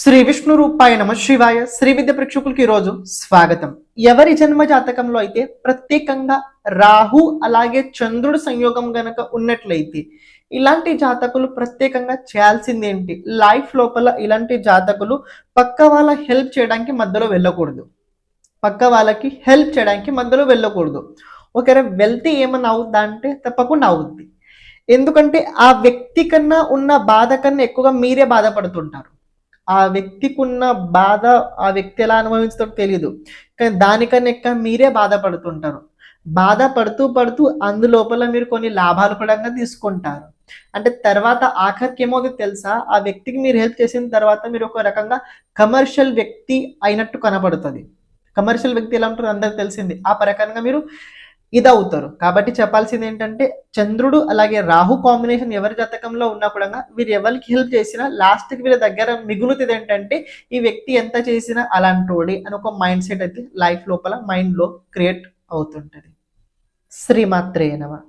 శ్రీ విష్ణు రూపాయ నమ శివాయ. శ్రీ విద్య ప్రేక్షకులకి ఈరోజు స్వాగతం. ఎవరి జన్మ జాతకంలో అయితే ప్రత్యేకంగా రాహు అలాగే చంద్రుడు సంయోగం గనక ఉన్నట్లయితే ఇలాంటి జాతకులు ప్రత్యేకంగా చేయాల్సింది ఏంటి? లైఫ్ లోపల ఇలాంటి జాతకులు పక్క వాళ్ళ హెల్ప్ చేయడానికి మధ్యలో వెళ్ళకూడదు. పక్క వాళ్ళకి హెల్ప్ చేయడానికి మధ్యలో వెళ్ళకూడదు. ఒకవేళ వెళ్తే ఏమన్నా అవుద్దా అంటే తప్పకుండా అవుద్ది. ఎందుకంటే ఆ వ్యక్తి కన్నా ఉన్న బాధ కన్నా ఎక్కువగా మీరే బాధపడుతుంటారు. ఆ వ్యక్తికి ఉన్న బాధ ఆ వ్యక్తి ఎలా అనుభవించుతాడో తెలియదు, కానీ దానికన్నా ఎక్కువ మీరే బాధపడుతుంటారు. బాధపడుతూ అందులోపల మీరు కొన్ని లాభాలు కూడా తీసుకుంటారు. అంటే తర్వాత ఆఖరికి ఏమవుతుంది తెలుసా? ఆ వ్యక్తికి మీరు హెల్ప్ చేసిన తర్వాత మీరు ఒక రకంగా కమర్షియల్ వ్యక్తి అయినట్టు కనబడుతుంది. కమర్షియల్ వ్యక్తి ఎలా ఉంటారో అందరికి తెలిసింది. ఆ ప్రకారంగా మీరు ఇదవుతారు. కాబట్టి చెప్పాల్సింది ఏంటంటే చంద్రుడు అలాగే రాహు కాంబినేషన్ ఎవరి జాతకంలో ఉన్నా కూడా వీరు ఎవరికి హెల్ప్ చేసినా లాస్ట్కి వీళ్ళ దగ్గర మిగులుతుంది ఏంటంటే ఈ వ్యక్తి ఎంత చేసినా అలాంటోడి అని ఒక మైండ్ సెట్ అయితే లైఫ్ లోపల మైండ్లో క్రియేట్ అవుతుంటుంది. శ్రీమాత్రే నమః.